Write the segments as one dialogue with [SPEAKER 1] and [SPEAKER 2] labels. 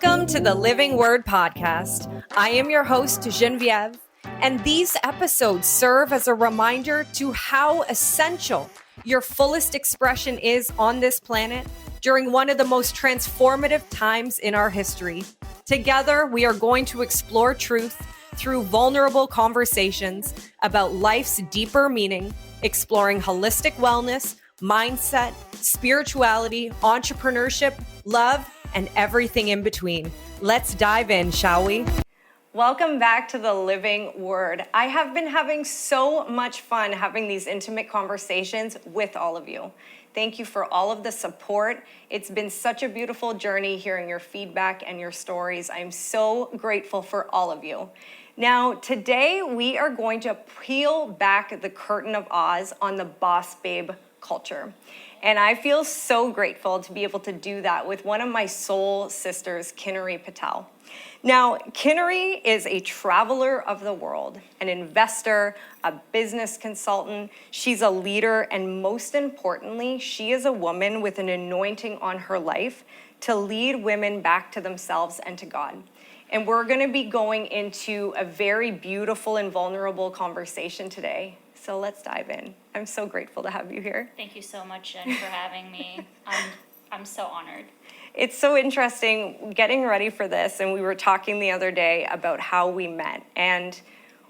[SPEAKER 1] Welcome to the Living Word Podcast. I am your host, Genevieve, and these episodes serve as a reminder to how essential your fullest expression is on this planet during one of the most transformative times in our history. Together, we are going to explore truth through vulnerable conversations about life's deeper meaning, exploring holistic wellness, mindset, spirituality, entrepreneurship, love, and everything in between. Let's dive in, shall we? Welcome back to the Living Word. I have been having so much fun having these intimate conversations with all of you. Thank you for all of the support. It's been such a beautiful journey hearing your feedback and your stories. I'm so grateful for all of you. Now, today we are going to peel back the curtain of Oz on the boss babe culture. And I feel so grateful to be able to do that with one of my soul sisters, Kinnari Patel. Now, Kinnari is a traveler of the world, an investor, a business consultant. She's a leader, and most importantly, she is a woman with an anointing on her life to lead women back to themselves and to God. And we're going to be going into a very beautiful and vulnerable conversation today. So let's dive in. I'm so grateful to have you here.
[SPEAKER 2] Thank you so much, Jen, for having me. I'm so honored.
[SPEAKER 1] It's so interesting getting ready for this, and we were talking the other day about how we met, and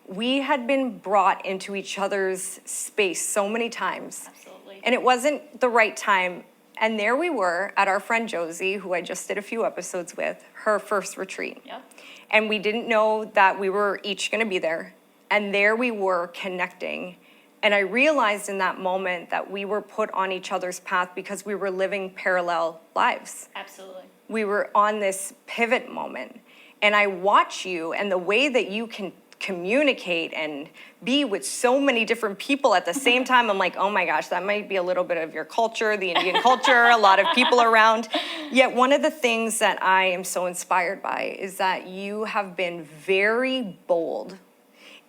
[SPEAKER 1] we had been brought into each other's space so many times.
[SPEAKER 2] Absolutely.
[SPEAKER 1] And it wasn't the right time. And there we were at our friend Josie, who I just did a few episodes with, her first retreat.
[SPEAKER 2] Yep.
[SPEAKER 1] And we didn't know that we were each going to be there. And there we were connecting. And I realized in that moment that we were put on each other's path because we were living parallel lives.
[SPEAKER 2] Absolutely.
[SPEAKER 1] We were on this pivot moment. And I watch you and the way that you can communicate and be with so many different people at the same time. I'm like, oh my gosh, that might be a little bit of your culture, the Indian culture, a lot of people around. Yet one of the things that I am so inspired by is that you have been very bold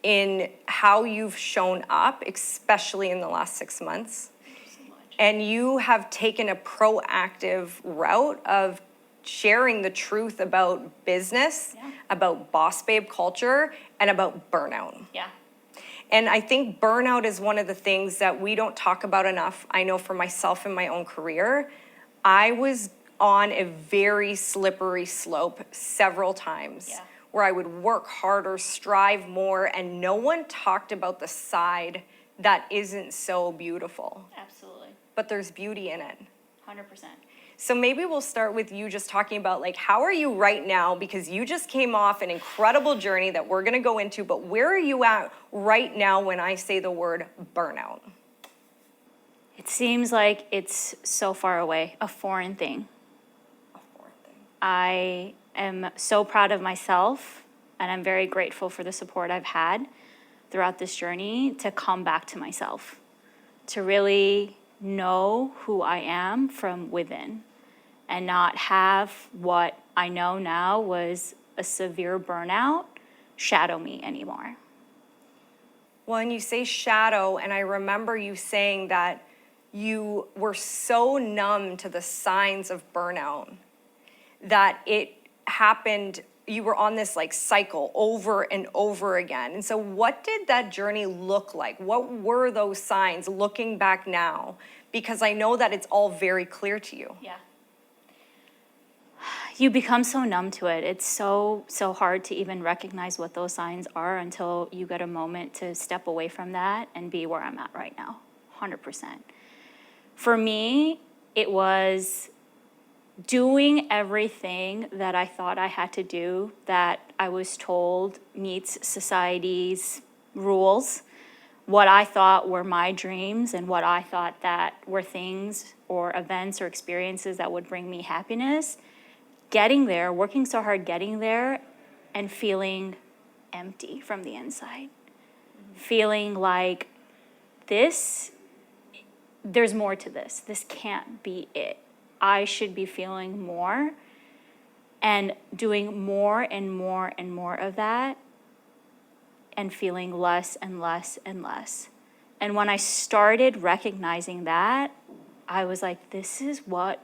[SPEAKER 1] in how you've shown up, especially in the last 6 months.
[SPEAKER 2] Thank you so much.
[SPEAKER 1] And you have taken a proactive route of sharing the truth about business, about boss babe culture, and about burnout.
[SPEAKER 2] Yeah.
[SPEAKER 1] And I think burnout is one of the things that we don't talk about enough. I know for myself in my own career, I was on a very slippery slope several times.
[SPEAKER 2] Yeah.
[SPEAKER 1] Where I would work harder, strive more, and no one talked about the side that isn't so beautiful.
[SPEAKER 2] Absolutely.
[SPEAKER 1] But there's beauty in it.
[SPEAKER 2] 100%.
[SPEAKER 1] So maybe we'll start with you just talking about like, how are you right now? Because you just came off an incredible journey that we're gonna go into, but where are you at right now when I say the word burnout?
[SPEAKER 2] It seems like it's so far away, a foreign thing. I am so proud of myself, and I'm very grateful for the support I've had throughout this journey to come back to myself, to really know who I am from within, and not have what I know now was a severe burnout shadow me anymore.
[SPEAKER 1] Well, and you say shadow, and I remember you saying that you were so numb to the signs of burnout that it happened, you were on this like cycle over and over again. And so what did that journey look like? What were those signs looking back now? Because I know that it's all very clear to you.
[SPEAKER 2] Yeah. You become so numb to it. It's so hard to even recognize what those signs are until you get a moment to step away from that and be where I'm at right now, 100%. For me, it was doing everything that I thought I had to do, that I was told meets society's rules, what I thought were my dreams and what I thought that were things or events or experiences that would bring me happiness, getting there, working so hard getting there, and feeling empty from the inside. Feeling like there's more to this. This can't be it. I should be feeling more and doing more and more and more of that and feeling less and less and less. And when I started recognizing that, I was like, this is what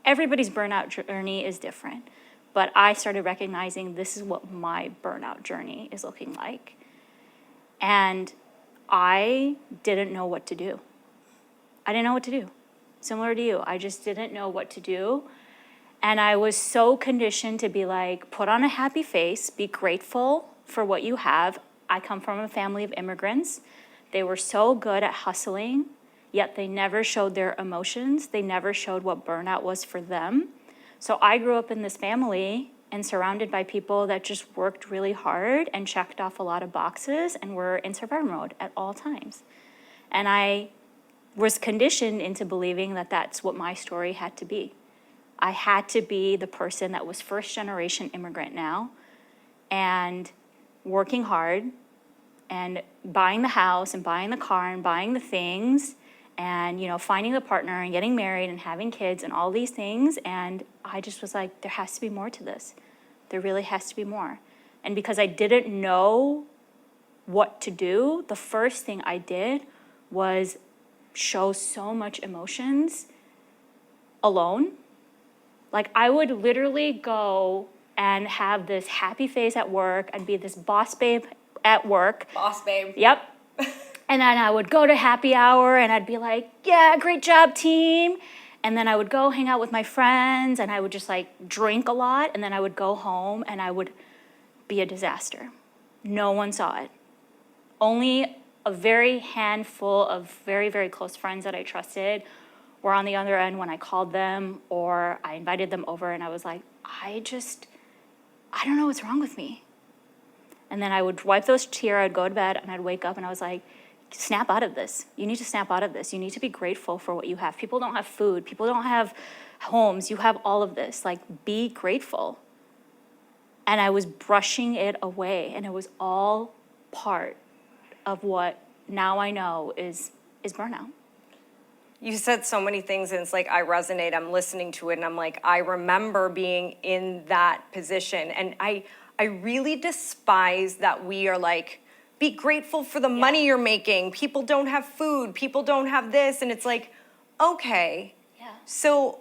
[SPEAKER 2] everybody's burnout journey is different. But I started recognizing this is what my burnout journey is looking like. And I didn't know what to do. I didn't know what to do. Similar to you, I just didn't know what to do. And I was so conditioned to be like, put on a happy face, be grateful for what you have. I come from a family of immigrants. They were so good at hustling, yet they never showed their emotions. They never showed what burnout was for them. So I grew up in this family and surrounded by people that just worked really hard and checked off a lot of boxes and were in survival mode at all times. And I was conditioned into believing that that's what my story had to be. I had to be the person that was first generation immigrant now and working hard and buying the house and buying the car and buying the things and, finding the partner and getting married and having kids and all these things. And I just was like, there has to be more to this. There really has to be more. And because I didn't know what to do, the first thing I did was show so much emotions alone. Like I would literally go and have this happy face at work and be this boss babe at work.
[SPEAKER 1] Boss babe.
[SPEAKER 2] Yep. And then I would go to happy hour and I'd be like, yeah, great job, team. And then I would go hang out with my friends and I would just like drink a lot. And then I would go home and I would be a disaster. No one saw it. Only a very handful of very, very close friends that I trusted were on the other end when I called them or I invited them over and I was like, I don't know what's wrong with me. And then I would wipe those tears, I'd go to bed and I'd wake up and I was like, snap out of this. You need to snap out of this. You need to be grateful for what you have. People don't have food. People don't have homes. You have all of this. Like, be grateful. And I was brushing it away and it was all part of what now I know is burnout.
[SPEAKER 1] You said so many things and it's like I resonate. I'm listening to it and I'm like, I remember being in that position. And I really despise that we are like, be grateful for the money you're making. People don't have food. People don't have this. And it's like, okay.
[SPEAKER 2] Yeah.
[SPEAKER 1] So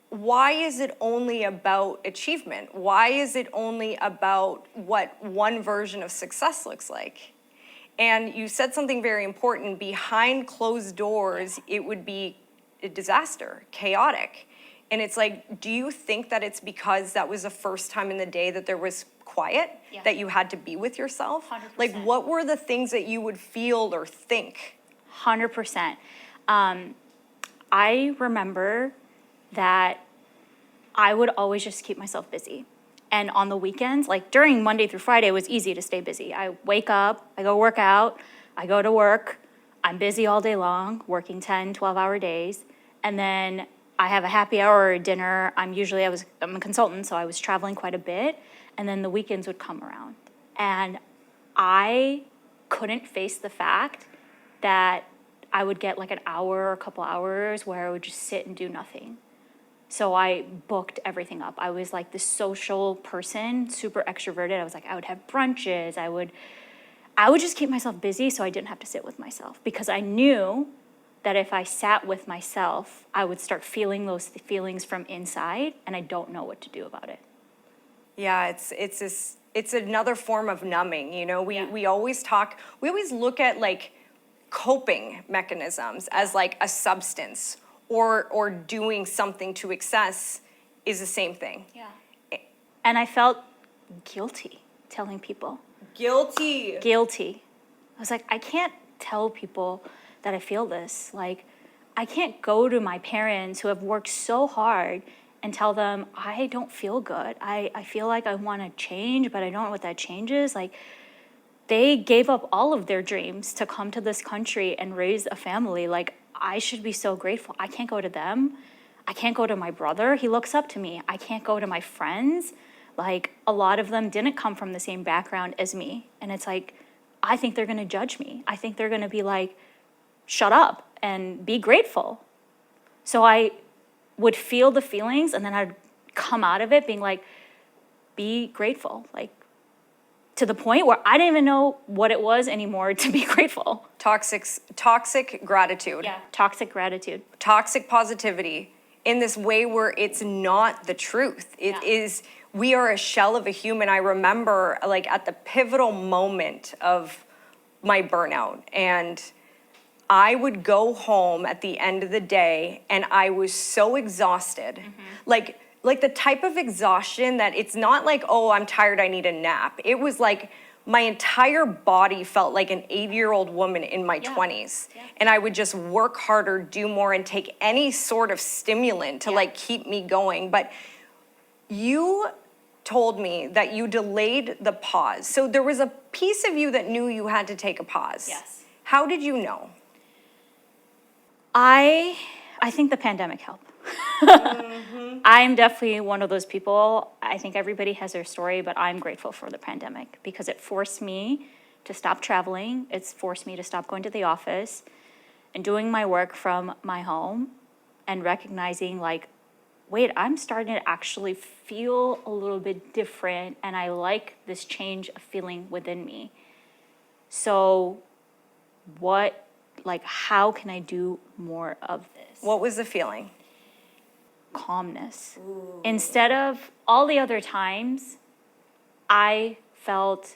[SPEAKER 1] why is it only about achievement? Why is it only about what one version of success looks like? And you said something very important. Behind closed doors, it would be a disaster, chaotic. And it's like, do you think that it's because that was the first time in the day that there was quiet, that you had to be with yourself?
[SPEAKER 2] 100%.
[SPEAKER 1] Like, what were the things that you would feel or think?
[SPEAKER 2] 100%. I remember that I would always just keep myself busy. And on the weekends, like during Monday through Friday, it was easy to stay busy. I wake up, I go work out, I go to work, I'm busy all day long, working 10, 12-hour days. And then I have a happy hour or a dinner. I'm a consultant, so I was traveling quite a bit. And then the weekends would come around. And I couldn't face the fact that I would get like an hour or a couple hours where I would just sit and do nothing. So I booked everything up. I was like this social person, super extroverted. I was like, I would have brunches. I would just keep myself busy so I didn't have to sit with myself, because I knew that if I sat with myself, I would start feeling those feelings from inside, and I don't know what to do about it.
[SPEAKER 1] Yeah, it's another form of numbing. We always look at like coping mechanisms as like a substance or doing something to excess is the same thing.
[SPEAKER 2] Yeah. And I felt guilty telling people.
[SPEAKER 1] Guilty.
[SPEAKER 2] I was like, I can't tell people that I feel this. Like, I can't go to my parents who have worked so hard and tell them, I don't feel good. I feel like I want to change, but I don't know what that change is. Like, they gave up all of their dreams to come to this country and raise a family. Like, I should be so grateful. I can't go to them. I can't go to my brother. He looks up to me. I can't go to my friends. Like, a lot of them didn't come from the same background as me. And it's like, I think they're going to judge me. I think they're going to be like, shut up and be grateful. So I would feel the feelings and then I'd come out of it being like, be grateful. Like, to the point where I didn't even know what it was anymore to be grateful.
[SPEAKER 1] Toxic gratitude.
[SPEAKER 2] Yeah, toxic gratitude.
[SPEAKER 1] Toxic positivity. in this way where it's not the truth. It is, we are a shell of a human. I remember like at the pivotal moment of my burnout, and I would go home at the end of the day and I was so exhausted. Like the type of exhaustion that it's not like, oh, I'm tired, I need a nap. It was like my entire body felt like an 80-year-old woman in my 20s. And I would just work harder, do more, and take any sort of stimulant to like keep me going. But you told me that you delayed the pause. So there was a piece of you that knew you had to take a pause.
[SPEAKER 2] Yes.
[SPEAKER 1] How did you know?
[SPEAKER 2] I think the pandemic helped. I'm definitely one of those people. I think everybody has their story, but I'm grateful for the pandemic because it forced me to stop traveling. It's forced me to stop going to the office and doing my work from my home and recognizing like, wait, I'm starting to actually feel a little bit different and I like this change of feeling within me. So how can I do more of this?
[SPEAKER 1] What was the feeling?
[SPEAKER 2] Calmness. Ooh. Instead of all the other times, I felt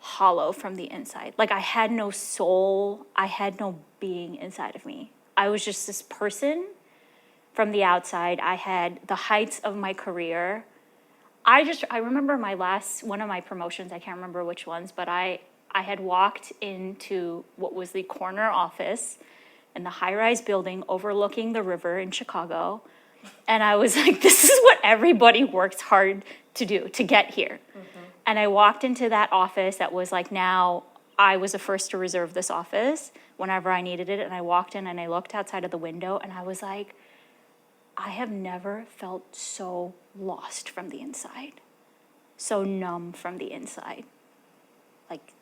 [SPEAKER 2] hollow from the inside. Like I had no soul, I had no being inside of me. I was just this person from the outside. I had the heights of my career. I remember one of my promotions, I can't remember which ones, but I had walked into what was the corner office in the high-rise building overlooking the river in Chicago. And I was like, this is what everybody works hard to do, to get here. And I walked into that office that was like, now I was the first to reserve this office whenever I needed it. And I walked in and I looked outside of the window and I was like, I have never felt so lost from the inside, so numb from the inside. Like,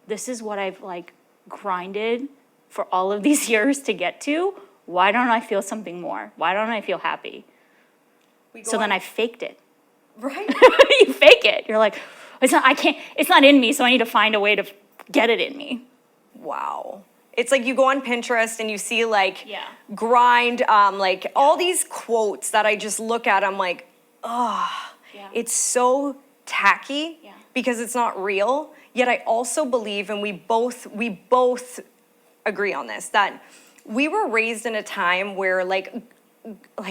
[SPEAKER 2] this is what I've like grinded for all of these years to get to. Why don't I feel something more? Why don't I feel happy? Then I faked it.
[SPEAKER 1] Right.
[SPEAKER 2] You fake it. You're like, it's not in me, so I need to find a way to get it in me.
[SPEAKER 1] Wow. It's like you go on Pinterest and you see like grind, like all these quotes that I just look at, I'm like, it's so tacky because it's not real. Yet I also believe, and we both agree on this, that we were raised in a time where like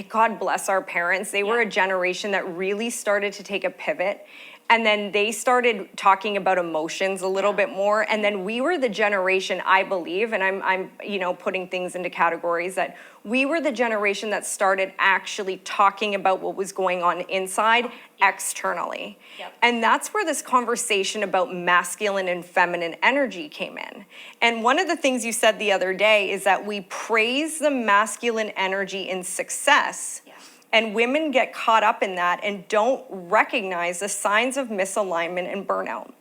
[SPEAKER 1] God bless our parents, they were a generation that really started to take a pivot. And then they started talking about emotions a little bit more. And then we were the generation, I believe, and I'm putting things into categories, that we were the generation that started actually talking about what was going on inside externally. And that's where this conversation about masculine and feminine energy came in. And one of the things you said the other day is that we praise the masculine energy in success. And women get caught up in that and don't recognize the signs of misalignment and burnout.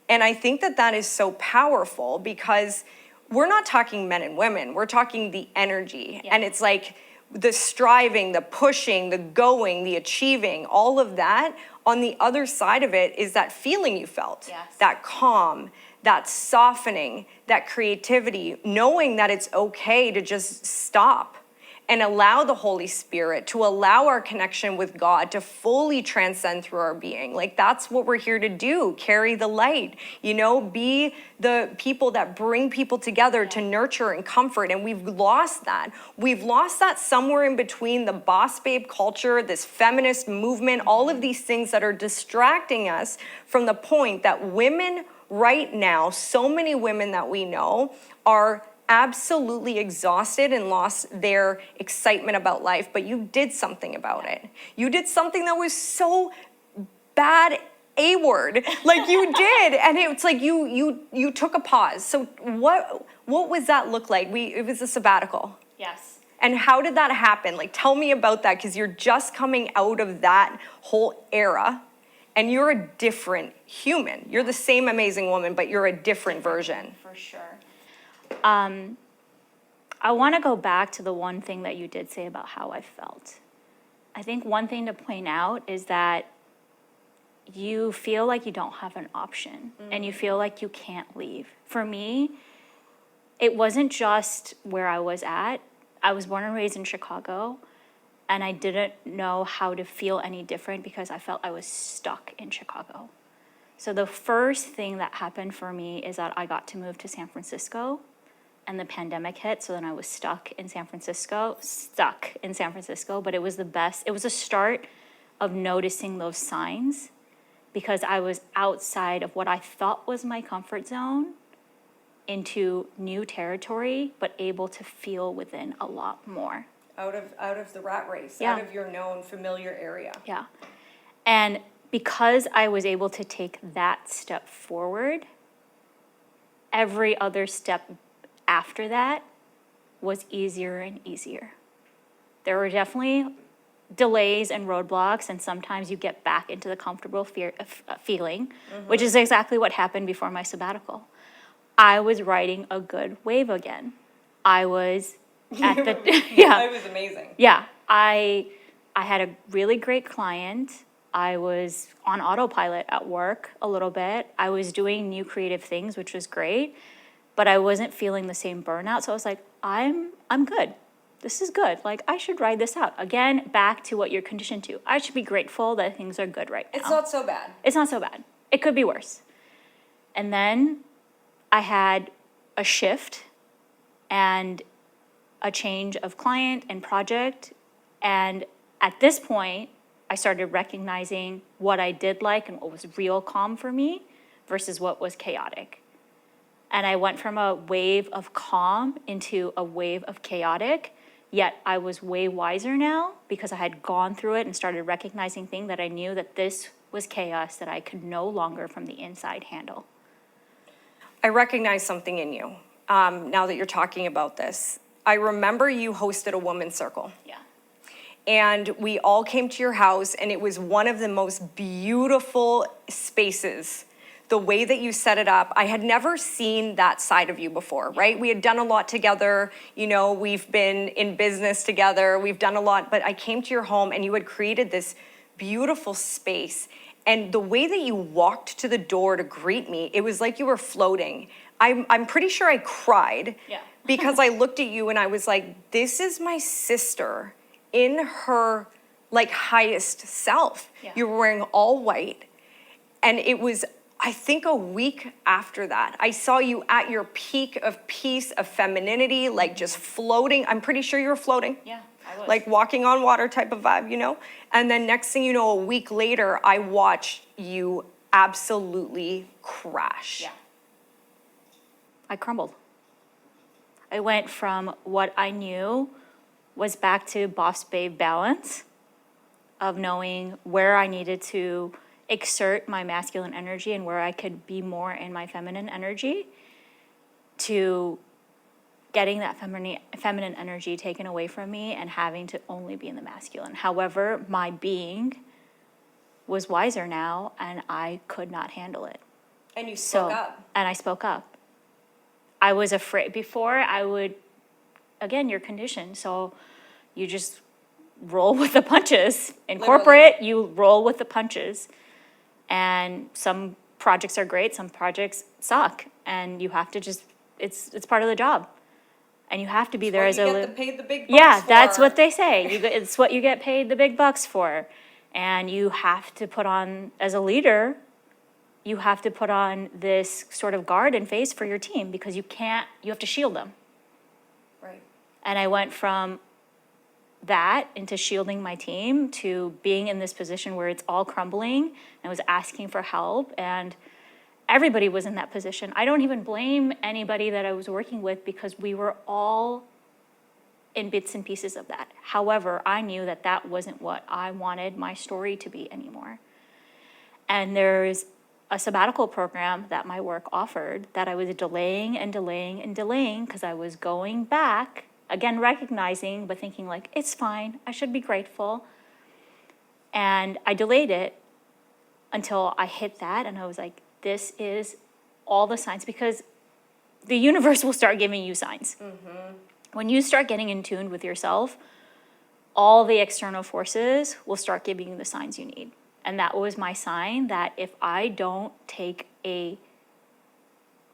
[SPEAKER 1] And I think that is so powerful because we're not talking men and women, we're talking the energy. And it's like the striving, the pushing, the going, the achieving, all of that. On the other side of it is that feeling you felt, that calm, that softening, that creativity, knowing that it's okay to just stop and allow the Holy Spirit to allow our connection with God to fully transcend through our being. Like that's what we're here to do, carry the light, be the people that bring people together to nurture and comfort. And we've lost that. We've lost that somewhere in between the boss babe culture, this feminist movement, all of these things that are distracting us from the point that women right now, so many women that we know are absolutely exhausted and lost their excitement about life, but you did something about it. You did something that was so bad, A-word, like you did, and it's like you took a pause. So what was that look like? It was a sabbatical.
[SPEAKER 2] Yes.
[SPEAKER 1] And how did that happen? Like tell me about that, because you're just coming out of that whole era, and you're a different human. You're the same amazing woman, but you're a different version.
[SPEAKER 2] For sure. I want to go back to the one thing that you did say about how I felt. I think one thing to point out is that you feel like you don't have an option and you feel like you can't leave. For me, it wasn't just where I was at. I was born and raised in Chicago, and I didn't know how to feel any different because I felt I was stuck in Chicago. So the first thing that happened for me is that I got to move to San Francisco, and the pandemic hit, so then I was stuck in San Francisco, but it was the best. It was a start of noticing those signs because I was outside of what I thought was my comfort zone into new territory, but able to feel within a lot more.
[SPEAKER 1] Out of the rat race,
[SPEAKER 2] Yeah.
[SPEAKER 1] out of your known familiar area.
[SPEAKER 2] Yeah. And because I was able to take that step forward, every other step after that was easier and easier. There were definitely delays and roadblocks, and sometimes you get back into the comfortable feeling, which is exactly what happened before my sabbatical. I was riding a good wave again. I was at the
[SPEAKER 1] It was amazing.
[SPEAKER 2] Yeah, I had a really great client. I was on autopilot at work a little bit. I was doing new creative things, which was great, but I wasn't feeling the same burnout. So I was like, I'm good. This is good. Like, I should ride this out. Again, back to what you're conditioned to. I should be grateful that things are good right now.
[SPEAKER 1] It's not so bad.
[SPEAKER 2] It's not so bad. It could be worse. And then I had a shift and a change of client and project. And at this point, I started recognizing what I did like and what was real calm for me versus what was chaotic. And I went from a wave of calm into a wave of chaotic, yet I was way wiser now because I had gone through it and started recognizing things that I knew that this was chaos that I could no longer from the inside handle.
[SPEAKER 1] I recognize something in you now that you're talking about this. I remember you hosted a women's circle.
[SPEAKER 2] Yeah.
[SPEAKER 1] And we all came to your house, and it was one of the most beautiful spaces. The way that you set it up, I had never seen that side of you before, right? We had done a lot together, you know, we've been in business together, we've done a lot, but I came to your home and you had created this beautiful space. And the way that you walked to the door to greet me, it was like you were floating. I'm pretty sure I cried because I looked at you and I was like, this is my sister in her like highest self.
[SPEAKER 2] Yeah.
[SPEAKER 1] You were wearing all white. And it was, I think, a week after that, I saw you at your peak of peace, of femininity, like just floating. I'm pretty sure you were floating.
[SPEAKER 2] Yeah, I was.
[SPEAKER 1] Like walking on water type of vibe, you know? And then next thing you know, a week later, I watched you absolutely crash.
[SPEAKER 2] Yeah. I crumbled. I went from what I knew was back to boss babe balance of knowing where I needed to exert my masculine energy and where I could be more in my feminine energy, to getting that feminine energy taken away from me and having to only be in the masculine. However, my being was wiser now and I could not handle it.
[SPEAKER 1] And you spoke up.
[SPEAKER 2] And I spoke up. I was afraid. Before I would, again, you're conditioned, so you just roll with the punches. In corporate, you roll with the punches. And some projects are great, some projects suck. And you have to just, it's part of the job. And you have to be there as a...
[SPEAKER 1] You get paid the big bucks
[SPEAKER 2] Yeah,
[SPEAKER 1] for.
[SPEAKER 2] that's what they say. It's what you get paid the big bucks for. And you have to put on, as a leader, you have to put on this sort of guard and face for your team because you have to shield them.
[SPEAKER 1] Right.
[SPEAKER 2] And I went from that into shielding my team to being in this position where it's all crumbling and I was asking for help and everybody was in that position. I don't even blame anybody that I was working with because we were all in bits and pieces of that. However, I knew that that wasn't what I wanted my story to be anymore. And there's a sabbatical program that my work offered that I was delaying and delaying and delaying because I was going back, again, recognizing, but thinking like, it's fine, I should be grateful. And I delayed it until I hit that and I was like, this is all the signs, because the universe will start giving you signs. Mm-hmm. When you start getting in tune with yourself, all the external forces will start giving you the signs you need. And that was my sign that if I don't take a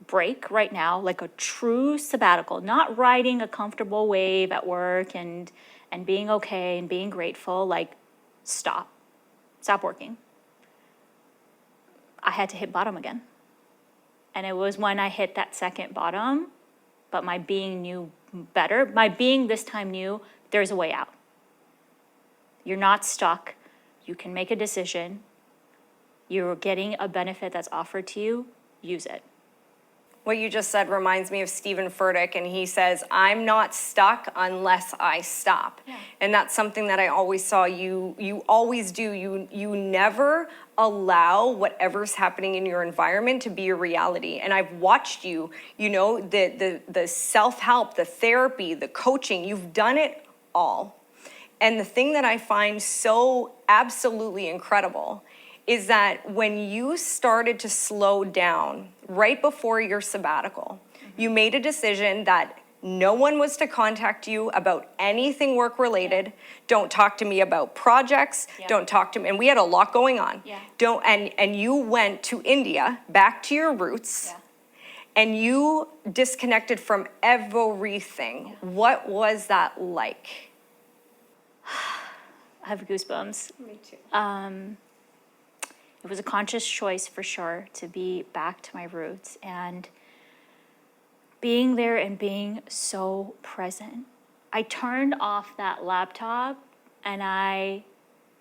[SPEAKER 2] break right now, like a true sabbatical, not riding a comfortable wave at work and being okay and being grateful, like stop working. I had to hit bottom again. And it was when I hit that second bottom, but my being knew better. My being this time knew there's a way out. You're not stuck. You can make a decision. You're getting a benefit that's offered to you. Use it.
[SPEAKER 1] What you just said reminds me of Stephen Furtick, and he says, I'm not stuck unless I stop.
[SPEAKER 2] Yeah.
[SPEAKER 1] And that's something that I always saw you always do. You never allow whatever's happening in your environment to be your reality. And I've watched you, the self-help, the therapy, the coaching, you've done it all. And the thing that I find so absolutely incredible is that when you started to slow down right before your sabbatical, you made a decision that no one was to contact you about anything work-related. Yeah. Don't talk to me about projects. Yeah. Don't talk to me. And we had a lot going on. Yeah. And you went to India, back to your roots, yeah. and you disconnected from everything. Yeah. What was that like?
[SPEAKER 2] I have goosebumps.
[SPEAKER 1] Me too.
[SPEAKER 2] It was a conscious choice for sure to be back to my roots and being there and being so present. I turned off that laptop and I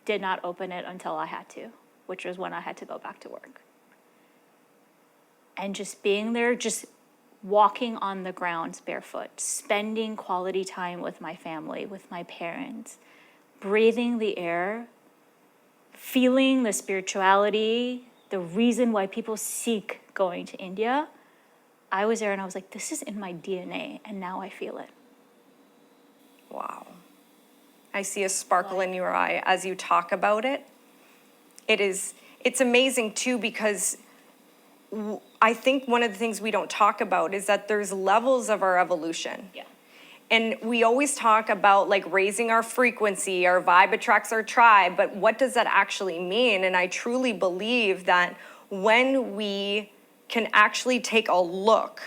[SPEAKER 2] did not open it until I had to, which was when I had to go back to work. And just being there, just walking on the ground barefoot, spending quality time with my family, with my parents, breathing the air, feeling the spirituality, the reason why people seek going to India. I was there and I was like, this is in my DNA, and now I feel it.
[SPEAKER 1] Wow. I see a sparkle in your eye as you talk about it. It's amazing too, because I think one of the things we don't talk about is that there's levels of our evolution.
[SPEAKER 2] Yeah.
[SPEAKER 1] And we always talk about like raising our frequency, our vibe attracts our tribe, but what does that actually mean? And I truly believe that when we can actually take a look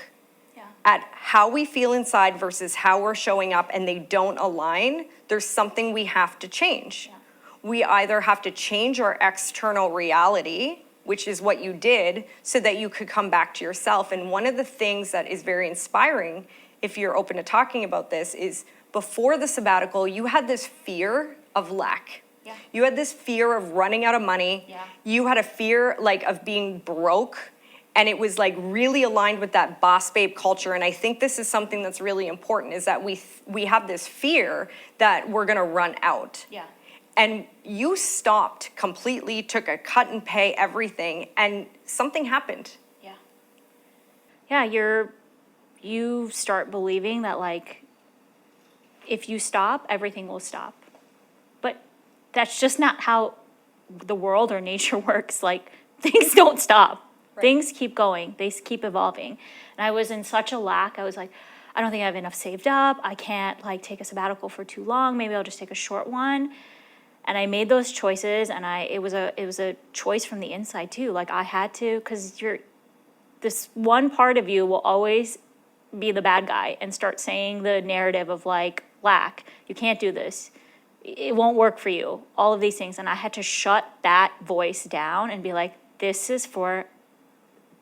[SPEAKER 1] at how we feel inside versus how we're showing up and they don't align, there's something we have to change. Yeah. We either have to change our external reality, which is what you did, so that you could come back to yourself. And one of the things that is very inspiring, if you're open to talking about this, is before the sabbatical, you had this fear of lack. Yeah. You had this fear of running out of money. Yeah. You had a fear like of being broke. And it was like really aligned with that boss babe culture. And I think this is something that's really important, is that we have this fear that we're gonna run out. Yeah. And you stopped completely, took a cut and pay everything, and something happened.
[SPEAKER 2] Yeah. Yeah, you start believing that like, if you stop, everything will stop. But that's just not how the world or nature works. Like, things don't stop. Right. Things keep going. They keep evolving. And I was in such a lack. I was like, I don't think I have enough saved up. I can't like take a sabbatical for too long. Maybe I'll just take a short one. And I made those choices, and it was a choice from the inside too. Like I had to, because this one part of you will always be the bad guy and start saying the narrative of like lack. You can't do this. It won't work for you. All of these things. And I had to shut that voice down and be like, this is for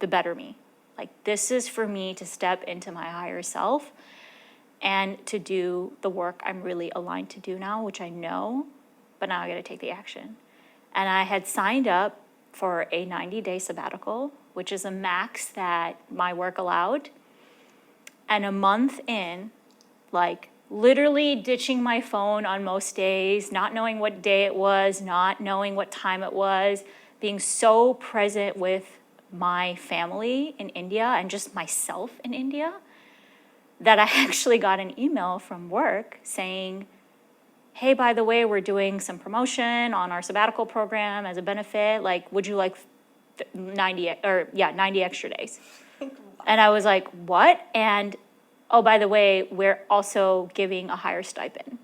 [SPEAKER 2] the better me. Like, this is for me to step into my higher self and to do the work I'm really aligned to do now, which I know, but now I got to take the action. And I had signed up for a 90-day sabbatical, which is a max that my work allowed. And a month in, like literally ditching my phone on most days, not knowing what day it was, not knowing what time it was, being so present with my family in India and just myself in India, that I actually got an email from work saying, hey, by the way, we're doing some promotion on our sabbatical program as a benefit. Like, would you like 90 extra days? And I was like, what? And, oh, by the way, we're also giving a higher stipend.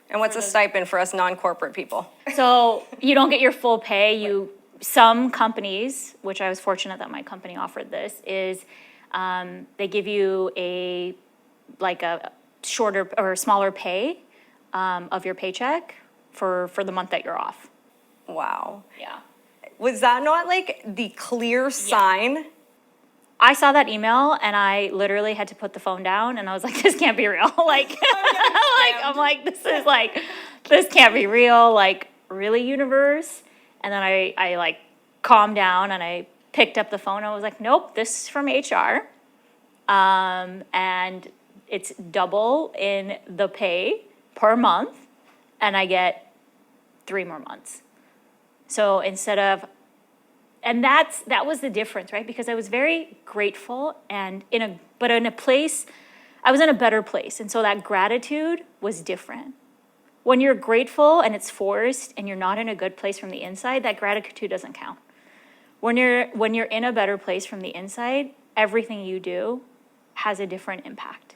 [SPEAKER 1] And what's a stipend for us non-corporate people?
[SPEAKER 2] So you don't get your full pay. Some companies, which I was fortunate that my company offered this, is They give you a shorter or smaller pay of your paycheck for the month that you're off.
[SPEAKER 1] Wow.
[SPEAKER 2] Yeah.
[SPEAKER 1] Was that not like the clear sign?
[SPEAKER 2] I saw that email and I literally had to put the phone down and I was like, this can't be real. This can't be real. Like, really, universe? And then I like calmed down and I picked up the phone and I was like, nope, this is from HR. And it's double in the pay per month and I get 3 more months. So instead of, and that was the difference, right? Because I was very grateful and I was in a better place. And so that gratitude was different. When you're grateful and it's forced and you're not in a good place from the inside, that gratitude doesn't count. When you're in a better place from the inside, everything you do has a different impact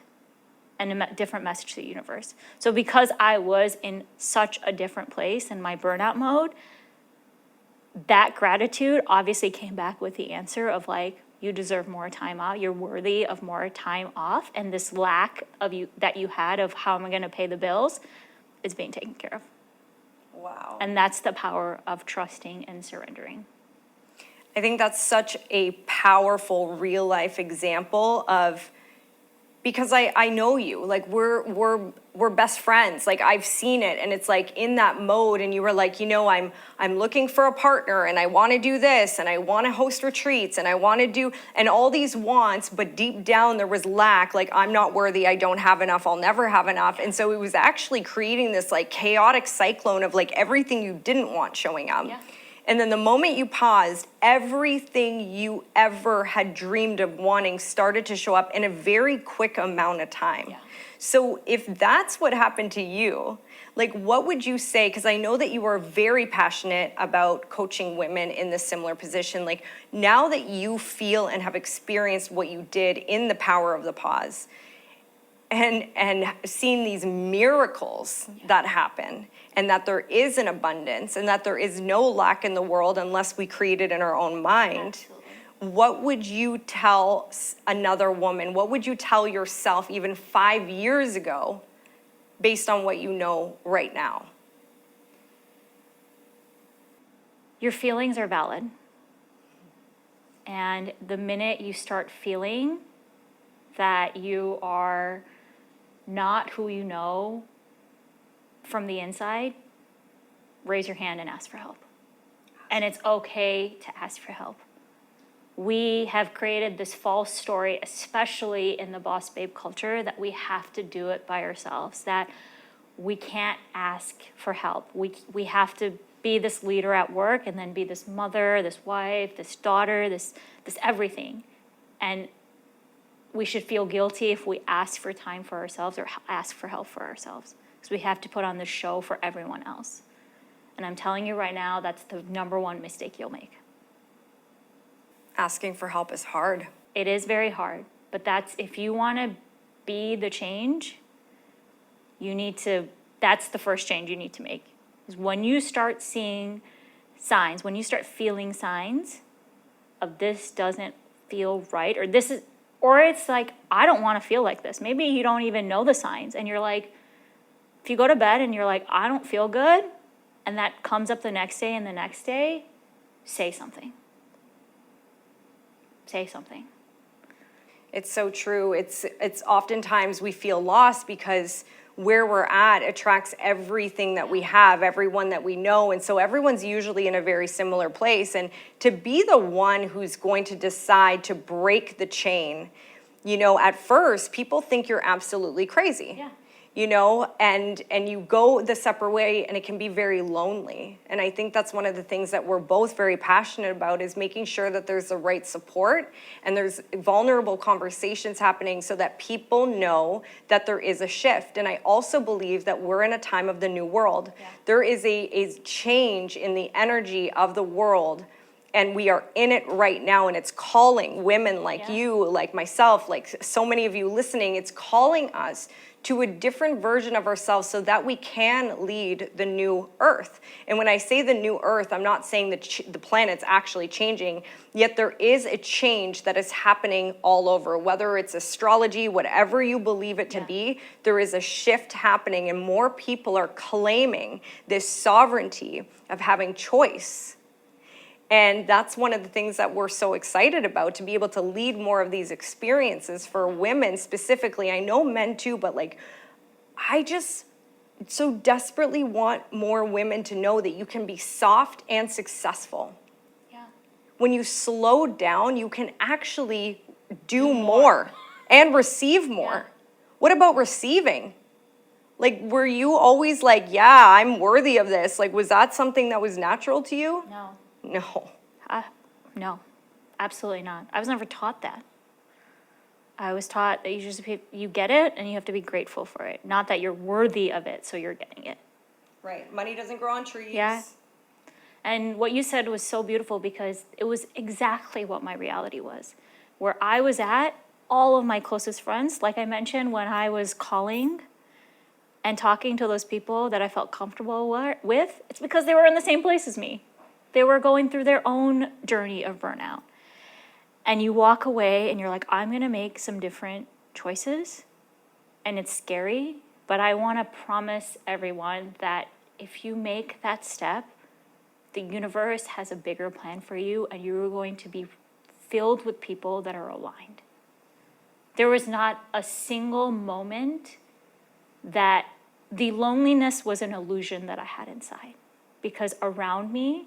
[SPEAKER 2] and a different message to the universe. So because I was in such a different place in my burnout mode, that gratitude obviously came back with the answer of like, you deserve more time out, you're worthy of more time off, and this lack of you that you had of how am I gonna pay the bills is being taken care of.
[SPEAKER 1] Wow.
[SPEAKER 2] And that's the power of trusting and surrendering.
[SPEAKER 1] I think that's such a powerful real life example of, because I know you, like we're best friends. Like I've seen it, and it's like in that mode, and you were like, I'm looking for a partner, and I want to do this, and I want to host retreats, and I want to do, and all these wants, but deep down there was lack. Like I'm not worthy, I don't have enough, I'll never have enough, and so it was actually creating this like chaotic cyclone of like everything you didn't want showing up.
[SPEAKER 2] Yeah.
[SPEAKER 1] And then the moment you paused, everything you ever had dreamed of wanting started to show up in a very quick amount of time.
[SPEAKER 2] Yeah.
[SPEAKER 1] So if that's what happened to you, like what would you say? Because I know that you are very passionate about coaching women in this similar position. Like now that you feel and have experienced what you did in the power of the pause, and seen these miracles that happen, and that there is an abundance, and that there is no lack in the world unless we create it in our own mind.
[SPEAKER 2] Absolutely.
[SPEAKER 1] What would you tell another woman? What would you tell yourself even 5 years ago based on what you know right now?
[SPEAKER 2] Your feelings are valid. And the minute you start feeling that you are not who you know from the inside, raise your hand and ask for help. And it's okay to ask for help. We have created this false story, especially in the boss babe culture, that we have to do it by ourselves, that we can't ask for help. We have to be this leader at work and then be this mother, this wife, this daughter, this everything. And we should feel guilty if we ask for time for ourselves or ask for help for ourselves, because we have to put on this show for everyone else. And I'm telling you right now, that's the number one mistake you'll make.
[SPEAKER 1] Asking for help is hard.
[SPEAKER 2] It is very hard, but if you want to be the change, that's the first change you need to make. Is when you start seeing signs, when you start feeling signs of this doesn't feel right, or it's like, I don't want to feel like this. Maybe you don't even know the signs, and you're like, if you go to bed and you're like, I don't feel good, and that comes up the next day and the next day, say something. Say something.
[SPEAKER 1] It's so true. It's oftentimes we feel lost because where we're at attracts everything that we have, everyone that we know. And so everyone's usually in a very similar place. And to be the one who's going to decide to break the chain, at first people think you're absolutely crazy.
[SPEAKER 2] Yeah.
[SPEAKER 1] And you go the separate way, and it can be very lonely. And I think that's one of the things that we're both very passionate about, is making sure that there's the right support and there's vulnerable conversations happening so that people know that there is a shift. And I also believe that we're in a time of the new world. Yeah. There is a change in the energy of the world. And we are in it right now, and it's calling women like you, like myself, like so many of you listening, it's calling us to a different version of ourselves so that we can lead the new earth. And when I say the new earth, I'm not saying that the planet's actually changing, yet there is a change that is happening all over. Whether it's astrology, whatever you believe it to be, there is a shift happening, and more people are claiming this sovereignty of having choice. And that's one of the things that we're so excited about, to be able to lead more of these experiences for women specifically. I know men too, but like, I just so desperately want more women to know that you can be soft and successful.
[SPEAKER 2] Yeah.
[SPEAKER 1] When you slow down, you can actually do more and receive more. Yeah. What about receiving? Like, were you always like, yeah, I'm worthy of this? Like, was that something that was natural to you?
[SPEAKER 2] No.
[SPEAKER 1] No.
[SPEAKER 2] No, absolutely not. I was never taught that. I was taught that you get it and you have to be grateful for it. Not that you're worthy of it, so you're getting it.
[SPEAKER 1] Right. Money doesn't grow on trees.
[SPEAKER 2] Yeah. And what you said was so beautiful, because it was exactly what my reality was. Where I was at, all of my closest friends, like I mentioned, when I was calling and talking to those people that I felt comfortable with, it's because they were in the same place as me. They were going through their own journey of burnout. And you walk away and you're like, I'm going to make some different choices. And it's scary, but I want to promise everyone that if you make that step, the universe has a bigger plan for you, and you're going to be filled with people that are aligned. There was not a single moment that the loneliness was an illusion that I had inside, because around me,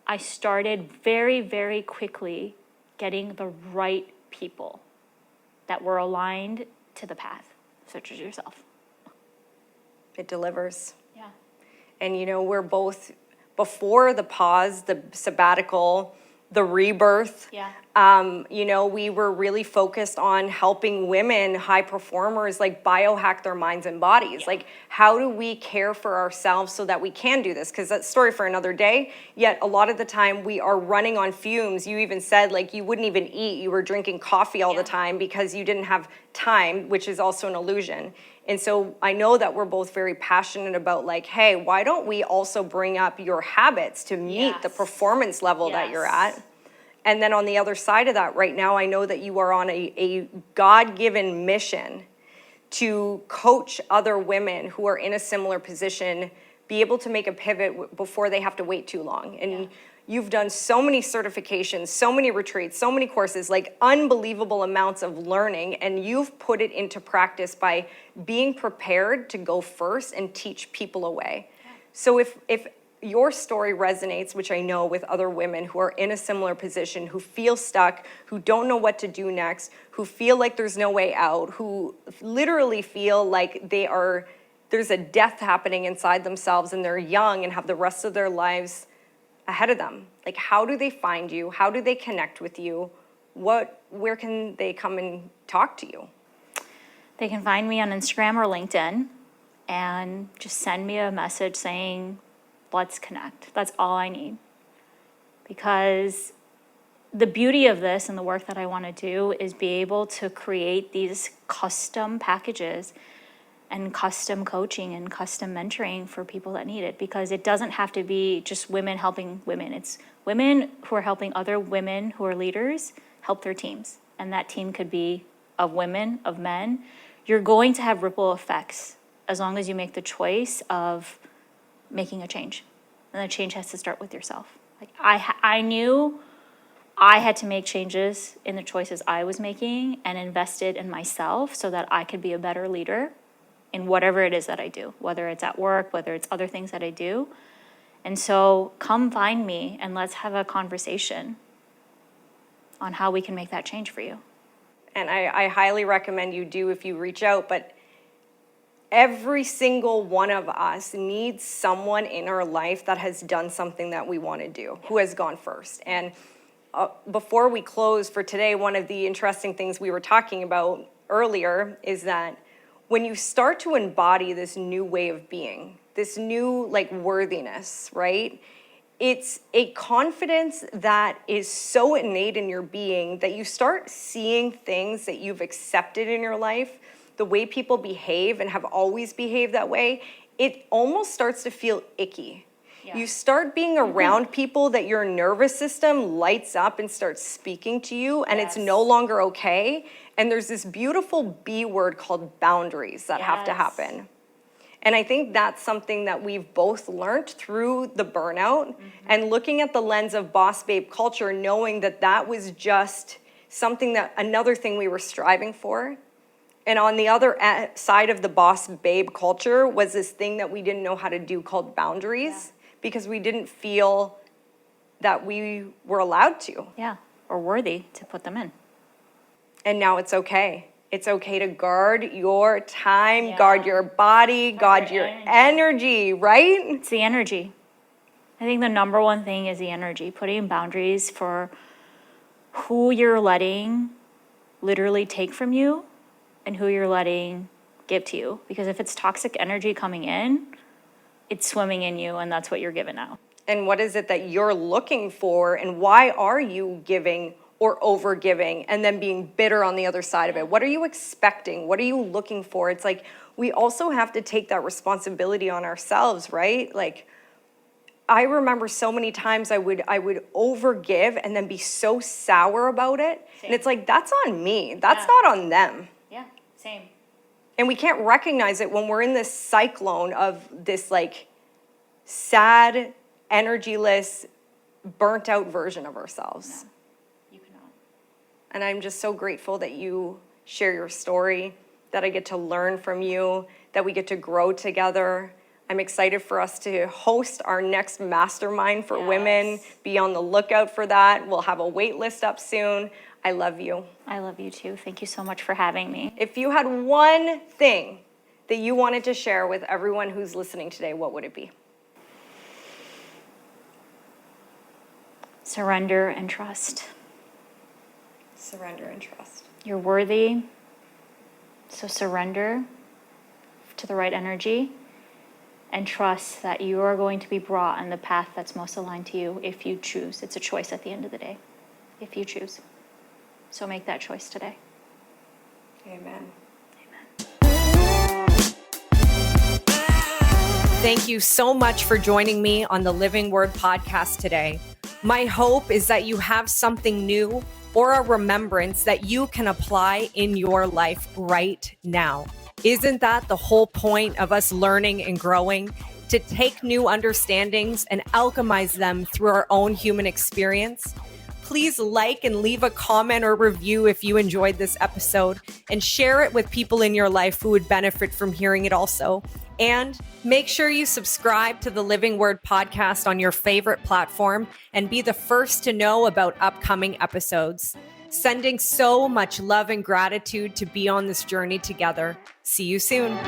[SPEAKER 2] I started very, very quickly getting the right people that were aligned to the path, such as yourself.
[SPEAKER 1] It delivers.
[SPEAKER 2] Yeah.
[SPEAKER 1] And you know, we're both, before the pause, the sabbatical, the rebirth, you know, we were really focused on helping women, high performers, like biohack their minds and bodies. Like, how do we care for ourselves so that we can do this? Because that's a story for another day. Yet a lot of the time we are running on fumes. You even said like you wouldn't even eat. You were drinking coffee all the time because you didn't have time, which is also an illusion. And so I know that we're both very passionate about like, hey, why don't we also bring up your habits to meet the performance level that you're at? And then on the other side of that, right now, I know that you are on a God-given mission to coach other women who are in a similar position, be able to make a pivot before they have to wait too long. And you've done so many certifications, so many retreats, so many courses, like unbelievable amounts of learning, and you've put it into practice by being prepared to go first and teach people a way. So if your story resonates, which I know, with other women who are in a similar position, who feel stuck, who don't know what to do next, who feel like there's no way out, who literally feel like there's a death happening inside themselves, and they're young and have the rest of their lives ahead of them. Like, how do they find you? How do they connect with you? Where can they come and talk to you?
[SPEAKER 2] They can find me on Instagram or LinkedIn and just send me a message saying, let's connect. That's all I need. Because the beauty of this and the work that I want to do is be able to create these custom packages and custom coaching and custom mentoring for people that need it. Because it doesn't have to be just women helping women. It's women who are helping other women who are leaders help their teams. And that team could be of women, of men. You're going to have ripple effects as long as you make the choice of making a change. And the change has to start with yourself. Like I knew I had to make changes in the choices I was making and invested in myself so that I could be a better leader in whatever it is that I do, whether it's at work, whether it's other things that I do. And so come find me and let's have a conversation on how we can make that change for you.
[SPEAKER 1] And I highly recommend you do if you reach out, but every single one of us needs someone in our life that has done something that we want to do, who has gone first. And before we close for today, one of the interesting things we were talking about earlier is that when you start to embody this new way of being, this new like worthiness, right? it's a confidence that is so innate in your being that you start seeing things that you've accepted in your life, the way people behave and have always behaved that way, it almost starts to feel icky. Yeah. You start being around people that your nervous system lights up and starts speaking to you, and it's no longer okay. And there's this beautiful B word called boundaries that have to happen. And I think that's something that we've both learned through the burnout and looking at the lens of boss babe culture, knowing that that was just something that another thing we were striving for. And on the other side of the boss babe culture was this thing that we didn't know how to do called boundaries because we didn't feel that we were allowed to.
[SPEAKER 2] Yeah, or worthy to put them in.
[SPEAKER 1] And now it's okay. It's okay to guard your time, guard your body, guard your energy, right?
[SPEAKER 2] It's the energy. I think the number one thing is the energy, putting boundaries for who you're letting literally take from you and who you're letting give to you. Because if it's toxic energy coming in, it's swimming in you, and that's what you're giving out.
[SPEAKER 1] And what is it that you're looking for, and why are you giving or over giving and then being bitter on the other side of it? What are you expecting? What are you looking for? It's like we also have to take that responsibility on ourselves, right? Like I remember so many times I would over give and then be so sour about it. Same. And it's like, that's on me. That's not on them.
[SPEAKER 2] Yeah, same.
[SPEAKER 1] And we can't recognize it when we're in this cyclone of this like sad, energyless, burnt out version of ourselves.
[SPEAKER 2] No.
[SPEAKER 1] And I'm just so grateful that you share your story, that I get to learn from you, that we get to grow together. I'm excited for us to host our next mastermind for women. Be on the lookout for that. We'll have a wait list up soon. I love you.
[SPEAKER 2] I love you too. Thank you so much for having me.
[SPEAKER 1] If you had one thing that you wanted to share with everyone who's listening today, what would it be?
[SPEAKER 2] Surrender and trust.
[SPEAKER 1] Surrender and trust.
[SPEAKER 2] You're worthy, so surrender to the right energy and trust that you are going to be brought on the path that's most aligned to you if you choose. It's a choice at the end of the day, if you choose. So make that choice today.
[SPEAKER 1] Amen.
[SPEAKER 3] Thank you so much for joining me on the Living Word podcast today. My hope is that you have something new or a remembrance that you can apply in your life right now. Isn't that the whole point of us learning and growing? To take new understandings and alchemize them through our own human experience? Please like and leave a comment or review if you enjoyed this episode, and share it with people in your life who would benefit from hearing it also. And make sure you subscribe to the Living Word podcast on your favorite platform and be the first to know about upcoming episodes. Sending so much love and gratitude to be on this journey together. See you soon.